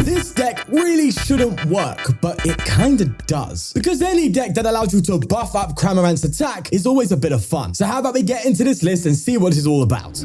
This deck really shouldn't work, but it kinda does. Because any deck that allows you to buff up Cramorant's attack is always a bit of fun. So how about we get into this list and see what it's all about.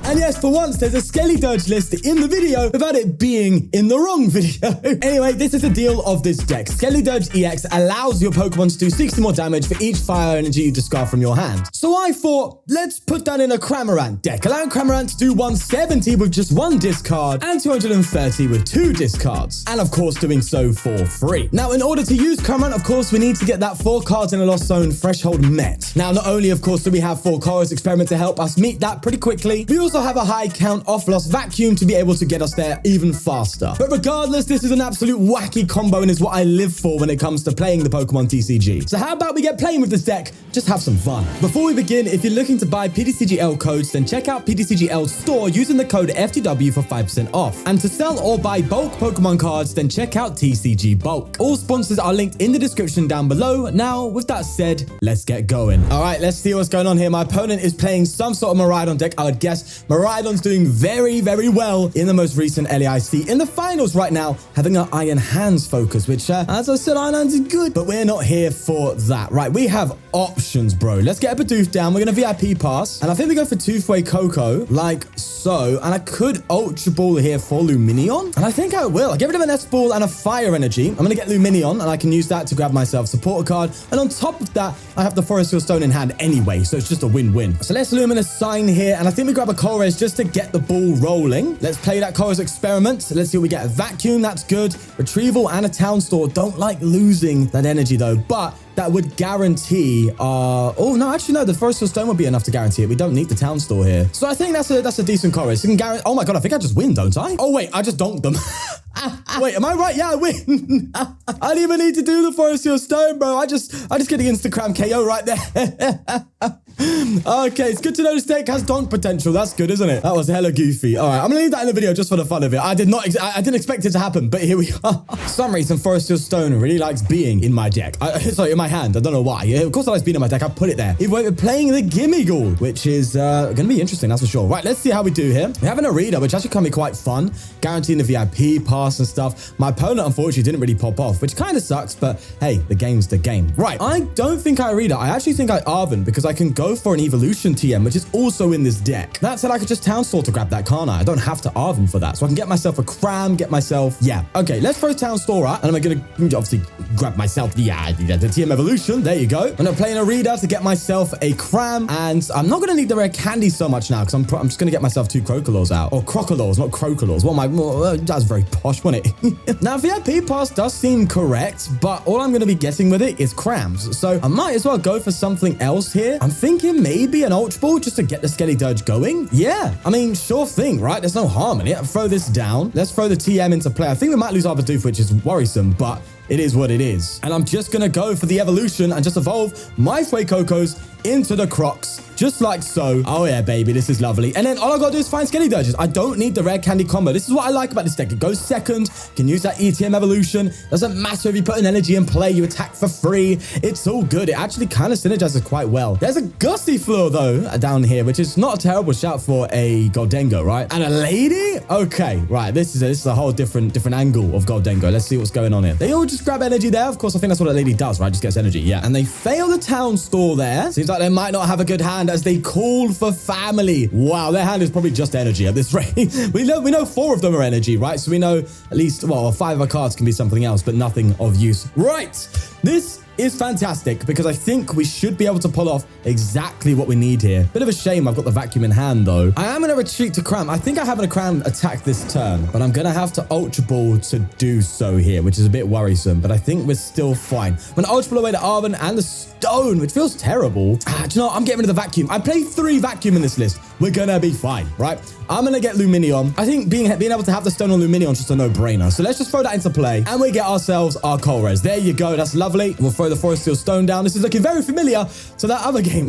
And yes, for once, there's a Skeledirge list in the video without it being in the wrong video. Anyway, this is the deal of this deck. Skeledirge EX allows your Pokemon to do 60 more damage for each fire energy you discard from your hand. So I thought, let's put that in a Cramorant deck, allowing Cramorant to do 170 with just 1 discard and 230 with 2 discards. And of course, doing so for free. Now, in order to use Cramorant, of course, we need to get that 4 cards in a Lost Zone threshold met. Now, not only, of course, do we have 4 Colress experiment to help us meet that pretty quickly, we also have a high count off Lost Vacuum to be able to get us there even faster. But regardless, this is an absolute wacky combo and is what I live for when it comes to playing the Pokemon TCG. So how about we get playing with this deck? Just have some fun. Before we begin, if you're looking to buy ptcgl codes, then check out ptcgl's store using the code FTW for 5% off. And to sell or buy bulk Pokemon cards, then check out TCG Bulk. All sponsors are linked in the description down below. Now, with that said, let's get going. All right, let's see what's going on here. My opponent is playing some sort of Miraidon deck. I would guess Miraidon's doing very, very well in the most recent LAIC. In the finals right now, having our Iron Hands focus, which, as I said, Iron Hands is good, but we're not here for that. Right, we have options, bro. Let's get a Bidoof down. We're going to VIP pass, and I think we go for 2 Fuecoco, like so, and I could Ultra Ball here for Lumineon, and I think I will. I get rid of a Nest Ball and a Fire Energy. I'm going to get Lumineon, and I can use that to grab myself supporter card, and on top of that, I have the Forest Seal Stone in hand anyway, so it's just a win-win. So let's Luminous Sign here, and I think we grab a Colress just to get the ball rolling. Let's play that Colress experiment. Let's see what we get. A Vacuum, that's good. Retrieval and a Town Store. Don't like losing that energy though, but that would guarantee oh no, actually no, the Forest Seal Stone would be enough to guarantee it. We don't need the Town Store here. So I think that's a decent Colress. You can guarantee. Oh my god, I think I just win, don't I? Oh wait, I just donked them. Wait, am I right? Yeah, I win. I didn't even need to do the Forest Seal Stone, bro. I just get the Instagram KO right there. Okay, it's good to know this deck has donk potential. That's good, isn't it? That was hella goofy. All right, I'm gonna leave that in the video just for the fun of it. I didn't expect it to happen, but here we are. For some reason, Forest Seal Stone really likes being in my deck. Sorry, in my hand. I don't know why. Of course, it likes being in my deck. I put it there. Either way, we're playing the Gimmighoul, which is gonna be interesting, that's for sure. Right, let's see how we do here. We have an Irida, which actually can be quite fun, guaranteeing the VIP pass and stuff. My opponent, unfortunately, didn't really pop off, which kind of sucks, but hey, the game's the game. Right, I don't think I Irida. I actually think I Arven, because I can go for an Evolution TM, which is also in this deck. That said, I could just Town Store to grab that, can't I? I don't have to Arven for that. So I can get myself a Cram, get myself... Yeah. Okay, let's throw Town Store out, and I'm going to obviously grab myself the TM Evolution. There you go. I'm going to play an Irida to get myself a Cram, and I'm not going to need the Rare Candy so much now, because I'm just going to get myself 2 Crocalors out. Or Crocalors, not Crocalors. What am I... That's very posh, wasn't it? Now, VIP pass does seem correct, but all I'm going to be getting with it is Crams. So I might as well go for something else here. I'm thinking maybe an Ultra Ball just to get the Skeledirge going. Yeah, I mean, sure thing, right? There's no harm in it. Throw this down. Let's throw the TM into play. I think we might lose our Bidoof, which is worrisome, but it is what it is. And I'm just going to go for the evolution and just evolve my Fuecocos into the Crocs, just like so. Oh yeah, baby, this is lovely. And then all I gotta do is find Skeledirges. I don't need the Rare Candy combo. This is what I like about this deck. It goes second, can use that ETM evolution. Doesn't matter if you put an energy in play, you attack for free. It's all good. It actually kind of synergizes quite well. There's a Gusty Floor though, down here, which is not a terrible shout for a Gholdengo, right? And a lady? Okay, right, this is a whole different angle of Gholdengo. Let's see what's going on here. They all just grab energy there. Of course, I think that's what a lady does, right? Just gets energy, yeah. And they fail the Town Store there. Seems like they might not have a good hand as they call for family. Wow, their hand is probably just energy at this rate. we know 4 of them are energy, right? So we know at least, well, 5 of our cards can be something else, but nothing of use. Right, this is fantastic because I think we should be able to pull off exactly what we need here. Bit of a shame I've got the vacuum in hand though. I am going to retreat to Cram. I think I have a Cram attack this turn, but I'm going to have to Ultra Ball to do so here, which is a bit worrisome, but I think we're still fine. I'm going to Ultra Ball away to Arven and the Stone, which feels terrible. Do you know what? I'm getting rid of the vacuum. I play 3 vacuum in this list. We're going to be fine, right? I'm going to get Lumineon. I think being able to have the Stone on Lumineon is just a no-brainer. So let's just throw that into play and we get ourselves our Colress. There you go. That's lovely. We'll throw the Forest Seal Stone down. This is looking very familiar to that other game.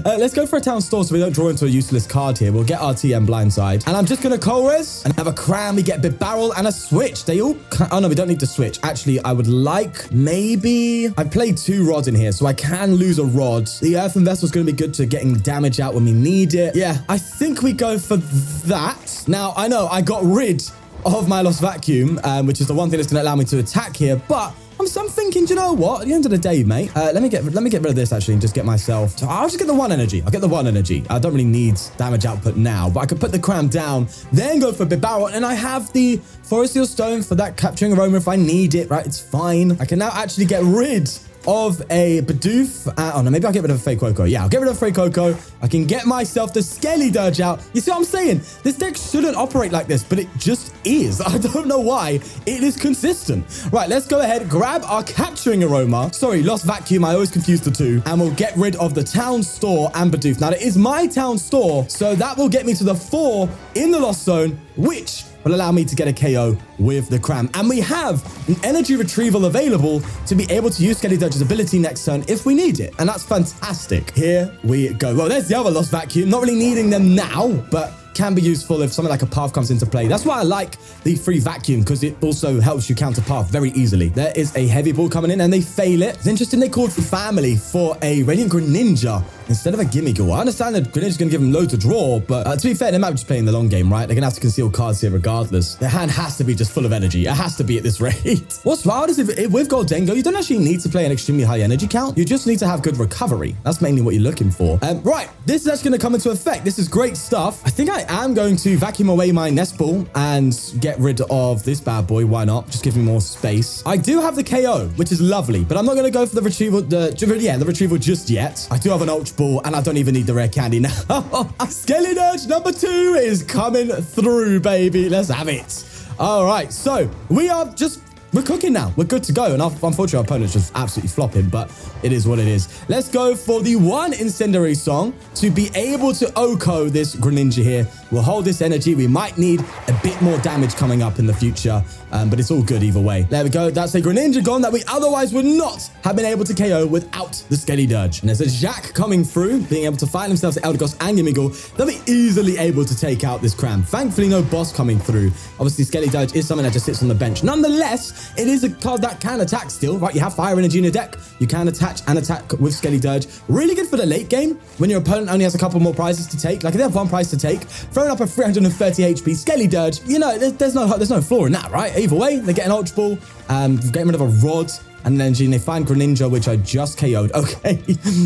Let's go for a Town Store so we don't draw into a useless card here. We'll get our TM Blindside. And I'm just going to Colress and have a Cram. We get Bibarel and a Switch. They all... Oh, no, we don't need to switch. Actually, I would like maybe... I played 2 rods in here, so I can lose a rod. The Earthen Vessel is going to be good to getting damage out when we need it. Yeah, I think we go for that. Now, I know I got rid of my Lost Vacuum, which is the one thing that's going to allow me to attack here, but I'm thinking, do you know what? At the end of the day, mate, let me get rid of this actually and just get myself. I'll just get the 1 energy. I'll get the 1 energy. I don't really need damage output now, but I could put the Cram down, then go for Bibarel, and I have the Forest Seal Stone for that capturing aroma if I need it, right? It's fine. I can now actually get rid of a Bidoof. Oh no, maybe I'll get rid of a Fuecoco. Yeah, I'll get rid of Fuecoco. I can get myself the Skeledirge out. You see what I'm saying? This deck shouldn't operate like this, but it just is. I don't know why. It is consistent. Right, let's go ahead, grab our capturing aroma. Sorry, Lost Vacuum. I always confuse the two. And we'll get rid of the Town Store and Bidoof. Now, it is my Town Store, so that will get me to the 4 in the Lost Zone, which will allow me to get a KO with the Cram. And we have an Energy Retrieval available to be able to use Skeledirge's ability next turn if we need it. And that's fantastic. Here we go. Well, there's the other Lost Vacuum. Not really needing them now, but can be useful if something like a Path comes into play. That's why I like the free Vacuum, because it also helps you counter Path very easily. There is a Heavy Ball coming in and they fail it. It's interesting they called for family for a Radiant Greninja instead of a Gimmighoul. I understand that Greninja's going to give them loads of draw, but to be fair, they might be just playing the long game, right? They're going to have to conceal cards here regardless. Their hand has to be just full of energy. It has to be at this rate. What's wild is if with Gholdengo, you don't actually need to play an extremely high energy count. You just need to have good recovery. That's mainly what you're looking for. Right, this is actually going to come into effect. This is great stuff. I think I am going to vacuum away my Nest Ball and get rid of this bad boy. Why not? Just gives me more space. I do have the KO, which is lovely, but I'm not going to go for the retrieval, the retrieval just yet. I do have an Ultra Ball and I don't even need the rare candy now. Skeledirge number 2 is coming through, baby. Let's have it. All right, so we're cooking now. We're good to go. And unfortunately, our opponent's just absolutely flopping, but it is what it is. Let's go for the 1 Incendiary Song to be able to OHKO this Greninja here. We'll hold this energy. We might need a bit more damage coming up in the future, but it's all good either way. There we go. That's a Greninja gone that we otherwise would not have been able to KO without the Skeledirge. And there's a Jack coming through, being able to find themselves Eldegoss and Gimmighoul. They'll be easily able to take out this Cram. Thankfully, no boss coming through. Obviously, Skeledirge is something that just sits on the bench. Nonetheless, it is a card that can attack still, right? You have Fire Energy in your deck. You can attach and attack with Skeledirge. Really good for the late game when your opponent only has a couple more prizes to take. Like if they have 1 prize to take, throwing up a 330 HP Skeledirge, you know, there's no flaw in that, right? Either way, they get an Ultra Ball, getting rid of a Rod, and then they find Greninja, which I just KO'd. Okay,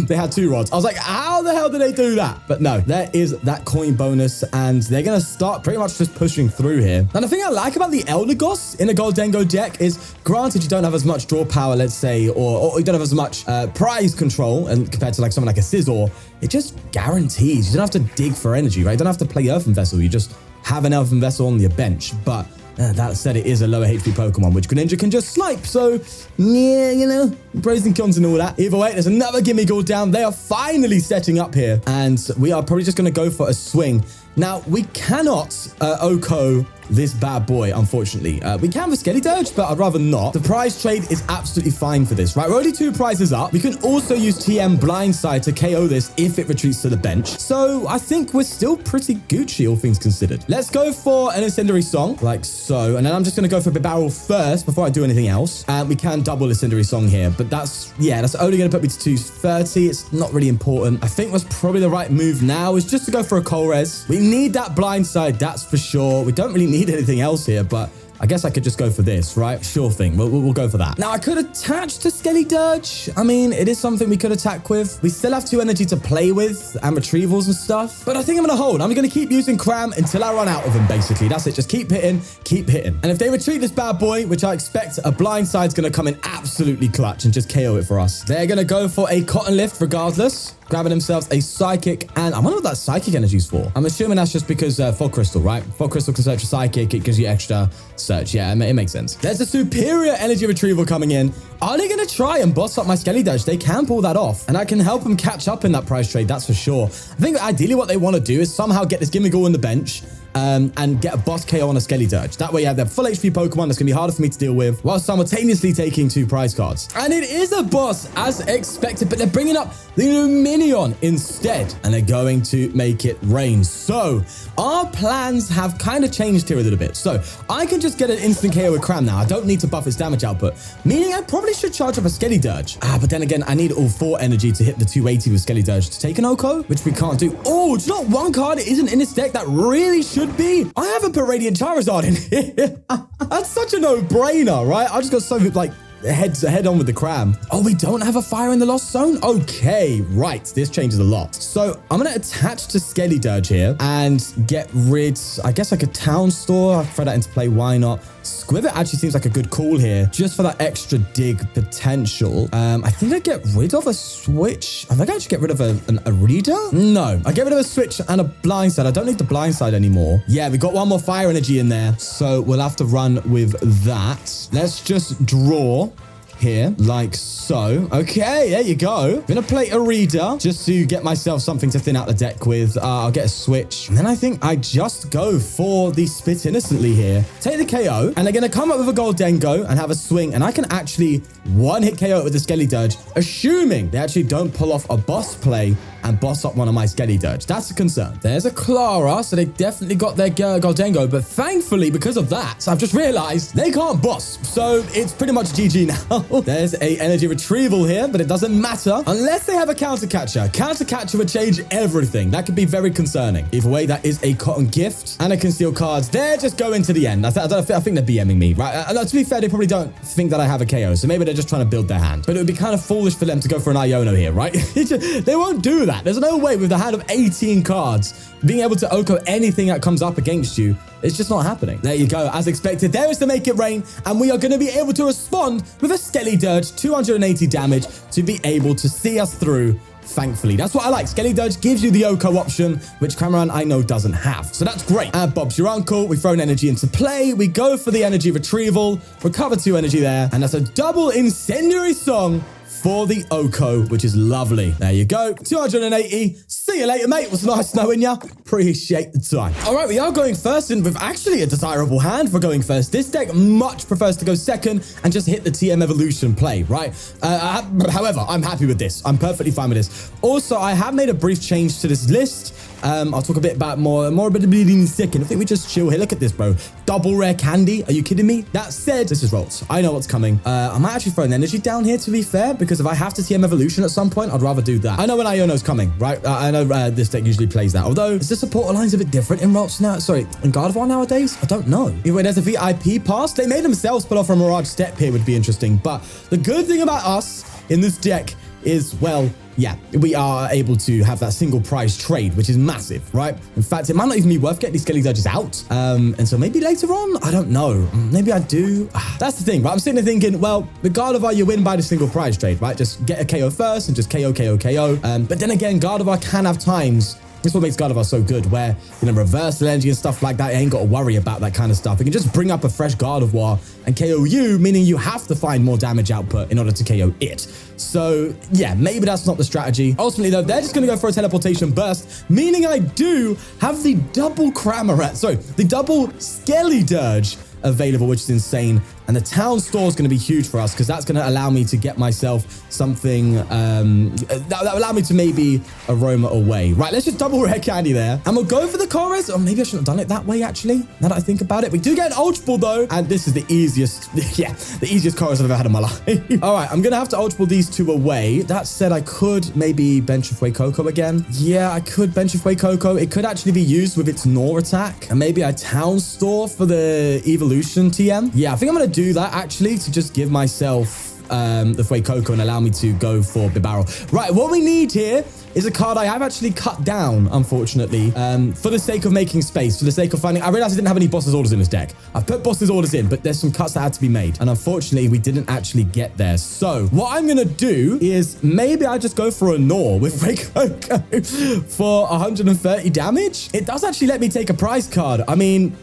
they had 2 rods. I was like, how the hell did they do that? But no, there is that coin bonus, and they're going to start pretty much just pushing through here. And the thing I like about the Eldegoss in a Gholdengo deck is, granted, you don't have as much draw power, let's say, or you don't have as much prize control, and compared to like someone like a Scizor, it just guarantees. You don't have to dig for energy, right? You don't have to play Earthen Vessel. You just have an Earthen Vessel on your bench. But that said, it is a lower HP Pokemon, which Greninja can just snipe. So, yeah, you know, pros and cons and all that. Either way, there's another Gimmighoul down. They are finally setting up here. And we are probably just going to go for a swing. Now, we cannot OHKO this bad boy, unfortunately. We can with Skeledirge, but I'd rather not. The prize trade is absolutely fine for this, right? We're already 2 prizes up. We can also use TM Blindside to KO this if it retreats to the bench. So I think we're still pretty Gucci, all things considered. Let's go for an Incendiary Song, like so. And then I'm just going to go for Bibarel first before I do anything else. And we can double Incendiary Song here, but that's only going to put me to 230. It's not really important. I think what's probably the right move now is just to go for a Colress. We need that Blindside, that's for sure. We don't really need anything else here, but I guess I could just go for this, right? Sure thing. We'll go for that. Now, I could attach to Skeledirge. I mean, it is something we could attack with. We still have 2 energy to play with and retrievals and stuff. But I think I'm going to hold. I'm going to keep using Cram until I run out of him, basically. That's it. Just keep hitting, keep hitting. And if they retreat this bad boy, which I expect, a Blindside's going to come in absolutely clutch and just KO it for us. They're going to go for a Cotton Lift regardless, grabbing themselves a Psychic. And I wonder what that Psychic energy is for. I'm assuming that's just because Fog Crystal, right? Fog Crystal can search a Psychic. It gives you extra search. Yeah, it makes sense. There's a superior energy retrieval coming in. Are they going to try and boss up my Skeledirge? They can pull that off, and I can help them catch up in that price trade, that's for sure. I think ideally what they want to do is somehow get this Gimmighoul on the bench, and get a boss KO on a Skeledirge. That way, you have their full HP Pokemon that's going to be harder for me to deal with while simultaneously taking 2 prize cards. And it is a boss as expected, but they're bringing up the Lumineon instead, and they're going to make it rain. So our plans have kind of changed here a little bit. So I can just get an instant KO with Cram now. I don't need to buff its damage output, meaning I probably should charge up a Skeledirge. But then again, I need all 4 energy to hit the 280 with Skeledirge to take an OHKO, which we can't do. Oh, do you know what? One card isn't in this deck that really should be? I haven't put Radiant Charizard in here. That's such a no-brainer, right? I just got so, like, head on with the Cram. Oh, we don't have a fire in the Lost Zone? Okay, right. This changes a lot. So I'm going to attach to Skeledirge here and get rid, I guess, like a Town Store. I'll throw that into play. Why not? Squivit actually seems like a good call here, just for that extra dig potential. I think I get rid of a Switch. I think I should get rid of an Irida. No, I get rid of a Switch and a Blindside. I don't need the Blindside anymore. Yeah, we got one more fire energy in there, so we'll have to run with that. Let's just draw here, like so. Okay, there you go. I'm gonna play Irida just to get myself something to thin out the deck with. I'll get a Switch. And then I think I just go for the Spit Innocently here. Take the KO, and they're gonna come up with a Gholdengo and have a swing, and I can actually one-hit KO it with the Skeledirge, assuming they actually don't pull off a boss play and boss up one of my Skeledirge. That's a concern. There's a Clara, so they definitely got their Gholdengo, but thankfully, because of that, I've just realized they can't boss. So it's pretty much GG now. There's a Energy Retrieval here, but it doesn't matter unless they have a Counter Catcher. Counter Catcher would change everything. That could be very concerning. Either way, that is a Cotton Gift and a Conceal Cards. They're just going to the end. I think they're BMing me, right? To be fair, they probably don't think that I have a KO, so maybe they're just trying to build their hand. But it would be kind of foolish for them to go for an Iono here, right? They won't do that. There's no way with a hand of 18 cards being able to OHKO anything that comes up against you. It's just not happening. There you go. As expected, there is to make it rain, and we are going to be able to respond with a Skeledirge, 280 damage to be able to see us through. Thankfully, that's what I like. Skeledirge gives you the OHKO option, which Cramorant I know doesn't have. So that's great. Bob's your uncle. We throw an energy into play. We go for the energy retrieval, recover 2 energy there, and that's a double incendiary song for the OHKO, which is lovely. There you go. 280. See you later, mate. It was nice knowing you. Appreciate the time. All right, we are going first, and with actually a desirable hand for going first. This deck much prefers to go second and just hit the TM Evolution play, right? However, I'm happy with this. I'm perfectly fine with this. Also, I have made a brief change to this list. I'll talk a bit about more about it in a second. I think we just chill here. Look at this, bro. Double Rare Candy. Are you kidding me? That said, this is Rolls. I know what's coming. I might actually throw an energy down here, to be fair, because if I have to TM Evolution at some point, I'd rather do that. I know when Iono's coming, right? I know this deck usually plays that. Although, is the support alliance a bit different in Rolls now? Sorry, in Gardevoir nowadays? I don't know. Anyway, there's a VIP pass. They made themselves pull off a Mirage Step here would be interesting. But the good thing about us in this deck is, well, yeah, we are able to have that single prize trade, which is massive, right? In fact, it might not even be worth getting these Skeledirges out. And so maybe later on, I don't know. Maybe I do. That's the thing, right? I'm sitting there thinking, well, with Gardevoir, you win by the single prize trade, right? Just get a KO first and just KO. But then again, Gardevoir can have times. This is what makes Gardevoir so good, where, you know, reversal energy and stuff like that, you ain't got to worry about that kind of stuff. It can just bring up a fresh Gardevoir and KO you, meaning you have to find more damage output in order to KO it. So, yeah, maybe that's not the strategy. Ultimately, though, they're just going to go for a teleportation burst, meaning I do have the double Cramorant, sorry, the double Skeledirge available, which is insane. And the Town Store is going to be huge for us because that's going to allow me to get myself something that will allow me to maybe aroma away. Right, let's just double Rare Candy there. And we'll go for the Colress. Or maybe I shouldn't have done it that way, actually, now that I think about it. We do get an Ultra Ball, though. And this is the easiest, yeah, the easiest Colress I've ever had in my life. All right, I'm going to have to Ultra Ball these 2 away. That said, I could maybe bench a Fuecoco again. Yeah, I could bench a Fuecoco. It could actually be used with its Gnaw attack. And maybe a Town Store for the Evolution TM. Yeah, I think I'm going to do that, actually, to just give myself the Fuecoco and allow me to go for Bibarel. Right, what we need here is a card I have actually cut down, unfortunately, for the sake of making space, for the sake of finding... I realized I didn't have any Boss's Orders in this deck. I've put Boss's Orders in, but there's some cuts that had to be made. And unfortunately, we didn't actually get there. So what I'm going to do is maybe I just go for a Gnaw with Fuecoco for 130 damage. It does actually let me take a prize card. I mean,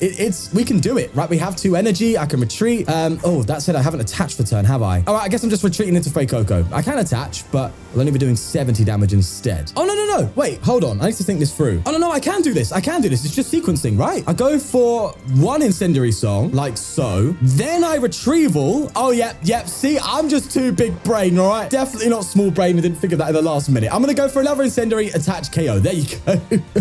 we can do it, right? We have 2 energy. I can retreat. Oh, that said, I haven't attached for turn, have I? All right, I guess I'm just retreating into Fuecoco. I can attach, but I'll only be doing 70 damage instead. instead? Oh, no. Wait, hold on. I need to think this through. Oh, no, I can do this. It's just sequencing, right? I go for one Incendiary Song, like so. Then I Retrieval. Oh, yep. See, I'm just too big brain, all right? Definitely not small brain. I didn't figure that in the last minute. I'm going to go for another Incendiary, attach KO. There you go.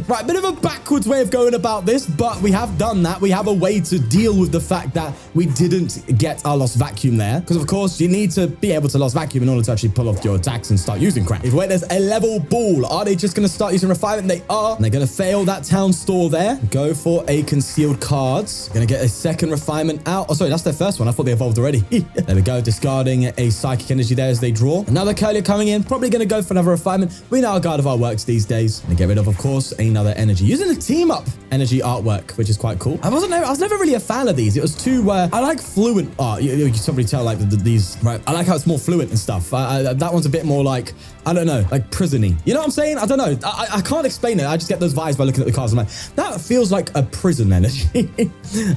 Right, bit of a backwards way of going about this, but we have done that. We have a way to deal with the fact that we didn't get our Lost Vacuum there. Because, of course, you need to be able to Lost Vacuum in order to actually pull off your attacks and start using crap. If wait, there's a level ball. Are they just going to start using Refinement? They are. And they're going to fail that Town Store there. Go for a Concealed Cards. Going to get a second Refinement out. Oh, sorry, that's their first one. I thought they evolved already. There we go. Discarding a Psychic Energy there as they draw. Another Curlier coming in. Probably going to go for another Refinement. We know how Gardevoir works these days. And get rid of course, another Energy. Using the Team Up Energy artwork, which is quite cool. I was never really a fan of these. It was too, I like fluent art. You can probably tell like these, right? I like how it's more fluent and stuff. That one's a bit more like, I don't know, like prison-y. You know what I'm saying? I don't know. I can't explain it. I just get those vibes by looking at the cards. I'm like, that feels like a prison energy.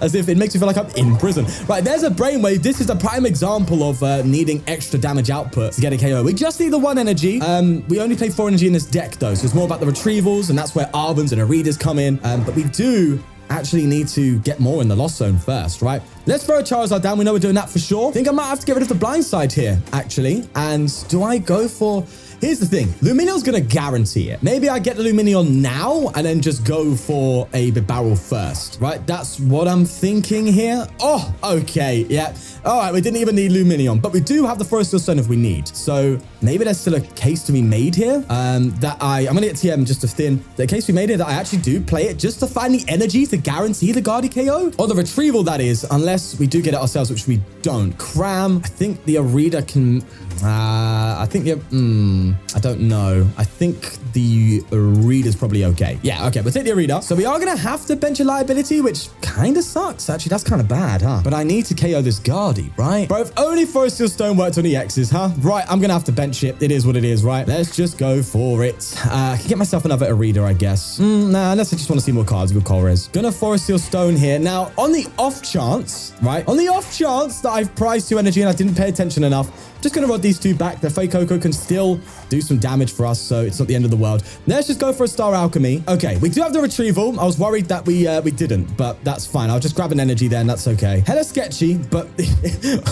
As if it makes me feel like I'm in prison. Right, there's a Brainwave. This is a prime example of needing extra damage output to get a KO. We just need the one energy. We only play 4 energy in this deck though. So it's more about the retrievals, and that's where Arvens and Iridas come in. But we do actually need to get more in the Lost Zone first, right? Let's throw a Charizard down. We know we're doing that for sure. I think I might have to get rid of the Blindside here, actually. And do I go for... Here's the thing. Lumineon's going to guarantee it. Maybe I get the Lumineon now and then just go for a Bibarel first, right? That's what I'm thinking here. Oh, okay. Yeah. All right. We didn't even need Lumineon, but we do have the Forest Steel Stone if we need. So maybe there's still a case to be made here I'm going to get TM just to thin. The case we made here that I actually do play it just to find the energy to guarantee the Guardi KO. Or the Retrieval, that is, unless we do get it ourselves, which we don't. Cram. I think the Irida can... I think I don't know. I think the Irida's probably okay. Yeah, okay. We'll take the Irida. So we are going to have to bench a liability, which kind of sucks. Actually, that's kind of bad, huh? But I need to KO this Guardi, right? Bro, if only Forest Steel Stone worked on the X's, huh? Right, I'm going to have to bench it. It is what it is, right? Let's just go for it. I can get myself another Irida, I guess. Nah, unless I just want to see more cards with Colress. Gonna Forest Steel Stone here. Now, on the off chance, right? On the off chance that I've priced 2 energy and I didn't pay attention enough, just going to rod these 2 back. The Fuecoco can still do some damage for us, so it's not the end of the world. Let's just go for a Star Alchemy. Okay, we do have the Retrieval. I was worried that we didn't, but that's fine. I'll just grab an energy there, and that's okay. Hella sketchy, but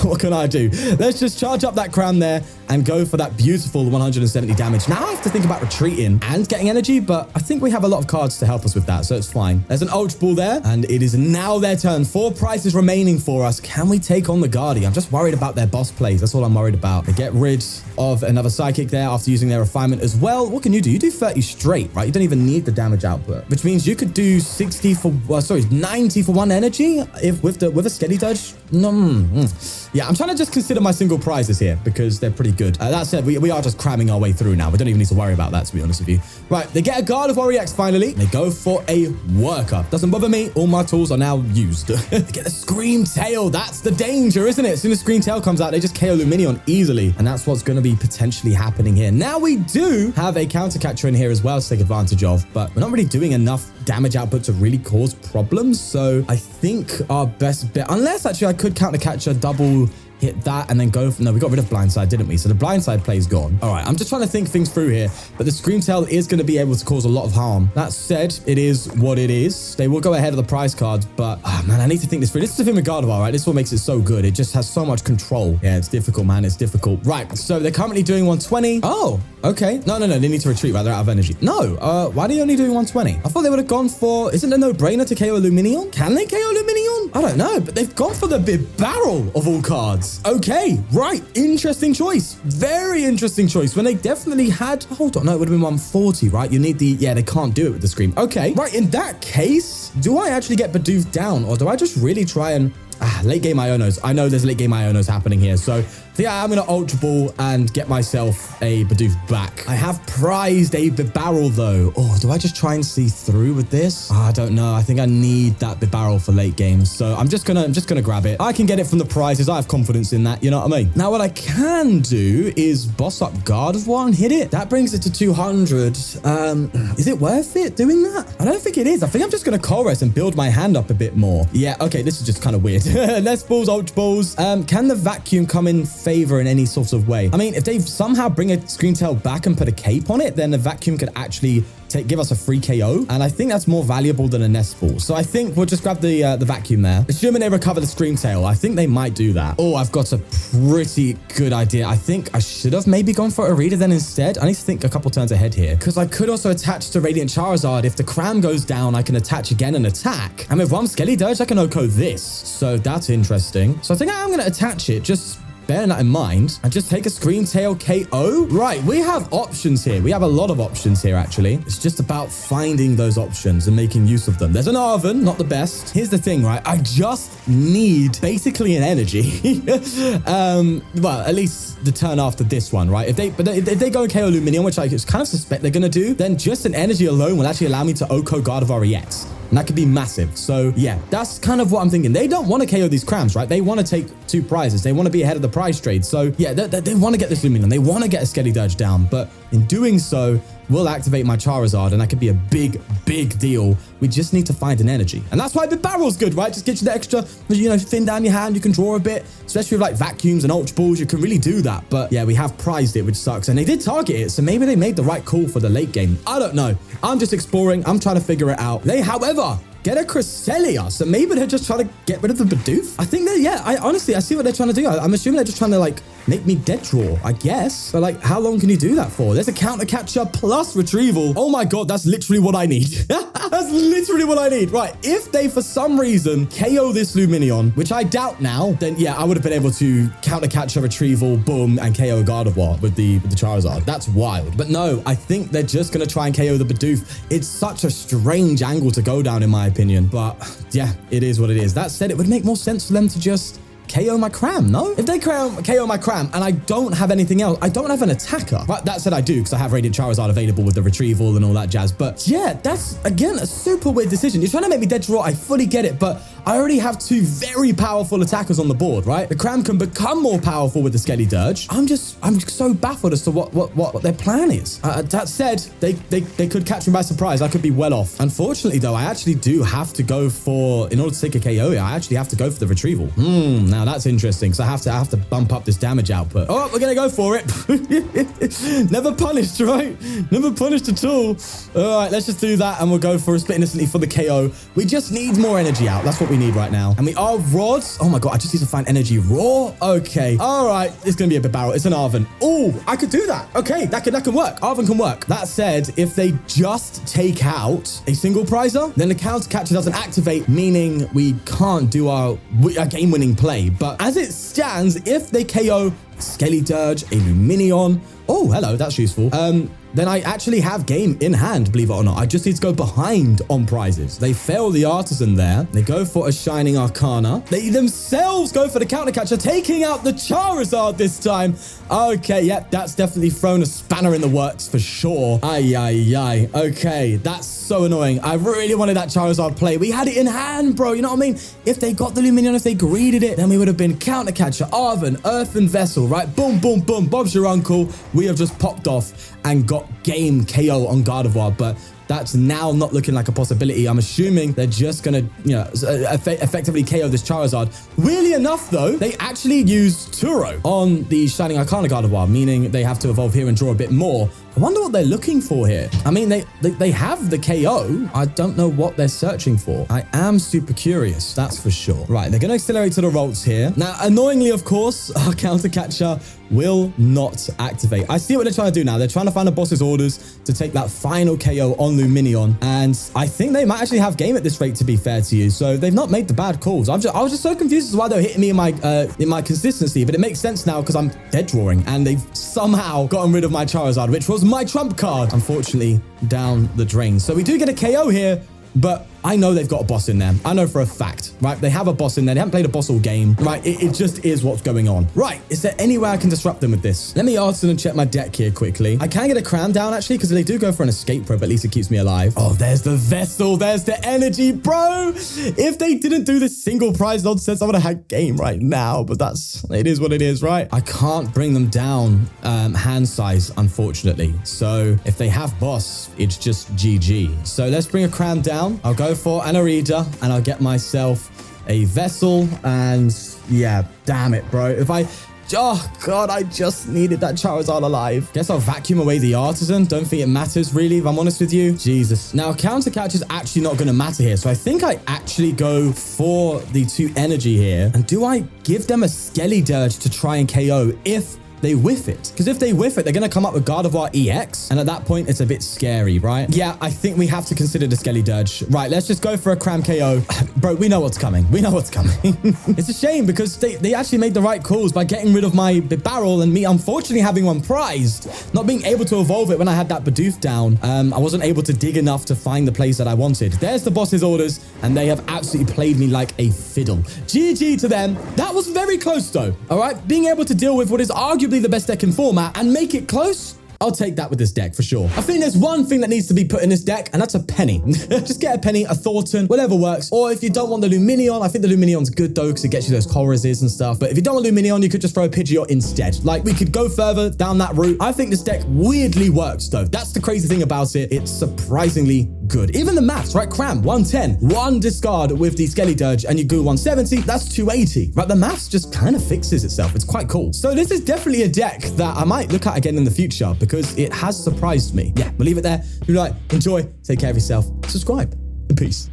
what can I do? Let's just charge up that Cram there and go for that beautiful 170 damage. Now I have to think about retreating and getting energy, but I think we have a lot of cards to help us with that, so it's fine. There's an Ultra Ball there, and it is now their turn. 4 prizes remaining for us. Can we take on the Guardi? I'm just worried about their boss plays. That's all I'm worried about. They get rid of another Psychic there after using their Refinement as well. What can you do? You do 30 straight, right? You don't even need the damage output, which means you could do 90 for 1 energy if with a Skeledirge. Yeah, I'm trying to just consider my single prizes here because they're pretty good. That said, we are just cramming our way through now. We don't even need to worry about that, to be honest with you. Right, they get a Gardevoir EX finally. They go for a Worker. Doesn't bother me. All my tools are now used. They get the Scream Tail. That's the danger, isn't it? As soon as Scream Tail comes out, they just KO Lumineon easily. And that's what's going to be potentially happening here. Now we do have a Counter Catcher in here as well to take advantage of, but we're not really doing enough damage output to really cause problems. So I think our best bet, unless actually I could Counter Catcher double hit that and then go for... No, we got rid of Blindside, didn't we? So the Blindside play's gone. All right, I'm just trying to think things through here, but the Scream Tail is going to be able to cause a lot of harm. That said, it is what it is. They will go ahead of the prize cards, but man, I need to think this through. This is the thing with Gardevoir, right? This is what makes it so good. It just has so much control. Yeah, it's difficult, man. It's difficult. Right, so they're currently doing 120. Oh, okay. No, they need to retreat, right? They're out of energy. No, why are they only doing 120? I thought they would have gone for... Isn't it a no-brainer to KO Lumineon? Can they KO Lumineon? I don't know, but they've gone for the Bibarel of all cards. Okay. Right, interesting choice. Very interesting choice. When they definitely had... Hold on, no, it would have been 140, right? You need the... Yeah, they can't do it with the Scream. Okay, right, in that case, do I actually get Bidoof down, or do I just really try and... late game Ionos. I know there's late game Ionos happening here, so... Yeah, I'm going to Ultra Ball and get myself a Bidoof back. I have prized a Bibarel, though. Oh, do I just try and see through with this? I don't know. I think I need that Bibarel for late games. So I'm just gonna grab it. I can get it from the prizes. I have confidence in that. You know what I mean? Now, what I can do is boss up Gardevoir and hit it. That brings it to 200. Is it worth it doing that? I don't think it is. I think I'm just going to Colress and build my hand up a bit more. Yeah, okay. This is just kind of weird. Nest Balls, Ultra Balls. Can the Vacuum come in favor in any sort of way. I mean, if they somehow bring a Scream Tail back and put a cape on it, then the vacuum could actually give us a free KO. And I think that's more valuable than a Nest Ball. So I think we'll just grab the vacuum there. Assuming they recover the Scream Tail, I think they might do that. Oh, I've got a pretty good idea. I think I should have maybe gone for Irida then instead. I need to think a couple turns ahead here, because I could also attach to Radiant Charizard. If the Cram goes down, I can attach again and attack. And with one Skeledirge, I can OHKO this. So that's interesting. So I think I'm going to attach it, just bearing that in mind, and just take a Scream Tail KO. Right, we have options here. We have a lot of options here, actually. It's just about finding those options and making use of them. There's an Arven, not the best. Here's the thing, right? I just need basically an energy. Well, at least the turn after this one, right? If they go and KO Lumineon, which I kind of suspect they're going to do, then just an energy alone will actually allow me to OHKO Gardevoir EX. And that could be massive. So yeah, that's kind of what I'm thinking. They don't want to KO these Crams, right? They want to take 2 prizes. They want to be ahead of the prize trade. So yeah, they want to get this Lumineon. They want to get a Skeledirge down. But in doing so, we'll activate my Charizard, and that could be a big, big deal. We just need to find an energy. And that's why Bibarel's good, right? Just get you the extra, you know, thin down your hand. You can draw a bit, especially with like vacuums and Ultra Balls. You can really do that. But yeah, we have prized it, which sucks. And they did target it. So maybe they made the right call for the late game. I don't know. I'm just exploring. I'm trying to figure it out. They, however, get a Cresselia. So maybe they're just trying to get rid of the Bidoof. I think that, yeah, honestly, I see what they're trying to do. I'm assuming they're just trying to like make me dead draw, I guess. But like, how long can you do that for? There's a counter catcher plus retrieval. Oh my God, that's literally what I need. That's literally what I need. Right, if they for some reason KO this Lumineon, which I doubt now, then yeah, I would have been able to counter catcher, retrieval, boom, and KO Gardevoir with the Charizard. That's wild. But no, I think they're just going to try and KO the Bidoof. It's such a strange angle to go down, in my opinion. But yeah, it is what it is. That said, it would make more sense for them to just KO my Cram, no? If they KO my Cram and I don't have anything else, I don't have an attacker. Right, that said I do, because I have Radiant Charizard available with the retrieval and all that jazz. But yeah, that's, again, a super weird decision. You're trying to make me dead draw. I fully get it, but I already have 2 very powerful attackers on the board, right? The Cram can become more powerful with the Skeledirge. I'm so baffled as to what their plan is. That said, they could catch me by surprise. I could be well off. Unfortunately, though, I actually do have to go for, in order to take a KO, I actually have to go for the retrieval. Now that's interesting, because I have to bump up this damage output. Oh, we're gonna go for it. Never punished, right? Never punished at all. All right, let's just do that, and we'll go for a split instantly for the KO. We just need more energy out. That's what we need right now. And we are rods. Oh my God, I just need to find energy raw. Okay. All right, it's gonna be a Bibarel. It's an Arven. Oh, I could do that. Okay, that can work. Arven can work. That said, if they just take out a single prizer, then the counter catcher doesn't activate, meaning we can't do our game-winning play. But as it stands, if they KO Skeledirge, a Lumineon, oh, hello, that's useful. Then I actually have game in hand, believe it or not. I just need to go behind on prizes. They fail the Artisan there. They go for a Shining Arcana. They themselves go for the counter catcher, taking out the Charizard this time. Okay, yep, that's definitely thrown a spanner in the works for sure. Ay. Okay, that's so annoying. I really wanted that Charizard play. We had it in hand, bro. You know what I mean? If they got the Lumineon, if they greeded it, then we would have been counter catcher, Arven, Earthen Vessel, right? Boom, boom, boom. Bob's your uncle. We have just popped off and got game KO on Gardevoir, but that's now not looking like a possibility. I'm assuming they're just going to, you know, effectively KO this Charizard. Weirdly enough, though, they actually use Turo on the Shining Arcana Gardevoir, meaning they have to evolve here and draw a bit more. I wonder what they're looking for here. I mean, they have the KO. I don't know what they're searching for. I am super curious, that's for sure. Right, they're going to accelerate to the Rolts here. Now, annoyingly, of course, our counter catcher will not activate. I see what they're trying to do now. They're trying to find the boss's orders to take that final KO on Lumineon. And I think they might actually have game at this rate, to be fair to you. So they've not made the bad calls. I was just so confused as to why they're hitting me in my consistency. But it makes sense now because I'm dead drawing. And they've somehow gotten rid of my Charizard, which was my trump card, unfortunately, down the drain. So we do get a KO here, but I know they've got a boss in there. I know for a fact, right? They have a boss in there. They haven't played a boss all game, right? It just is what's going on. Right, is there any way I can disrupt them with this? Let me Artisan and check my deck here quickly. I can get a Cram down, actually, because they do go for an escape rope. At least it keeps me alive. Oh, there's the Vessel. There's the energy, bro. If they didn't do this single prize nonsense, I would have had game right now, but it is what it is, right? I can't bring them down hand size, unfortunately. So if they have boss, it's just GG. So let's bring a Cram down. I'll go for an Irida, and I'll get myself a Vessel, and yeah, damn it, bro. If I Oh, God, I just needed that Charizard alive. Guess I'll vacuum away the Artisan. Don't think it matters, really, if I'm honest with you. Jesus. Now, Counter Catch is actually not going to matter here. So I think I actually go for the 2 energy here. And do I give them a Skeledirge to try and KO if they whiff it? Because if they whiff it, they're going to come up with Gardevoir EX. And at that point, it's a bit scary, right? Yeah, I think we have to consider the Skeledirge. Right, let's just go for a Cram KO. Bro, we know what's coming. We know what's coming. It's a shame because they actually made the right calls by getting rid of my Bibarel and me unfortunately having one prized. Not being able to evolve it when I had that Bidoof down. I wasn't able to dig enough to find the place that I wanted. There's the boss's orders, and they have absolutely played me like a fiddle. GG to them. That was very close, though. All right, being able to deal with what is arguably the best deck in format and make it close, I'll take that with this deck for sure. I think there's one thing that needs to be put in this deck, and that's a penny. Just get a penny, a Thornton, whatever works. Or if you don't want the Lumineon, I think the Lumineon's good though, because it gets you those Colresses and stuff. But if you don't want Lumineon, you could just throw a Pidgeot instead. Like, we could go further down that route. I think this deck weirdly works though. That's the crazy thing about it. It's surprisingly good. Even the maths, right? Cram, 110. One discard with the Skeledirge, and you go 170. That's 280. Right? The maths just kind of fixes itself. It's quite cool. So this is definitely a deck that I might look at again in the future, because it has surprised me. Yeah, we'll leave it there. If you like, enjoy, take care of yourself, subscribe, and peace.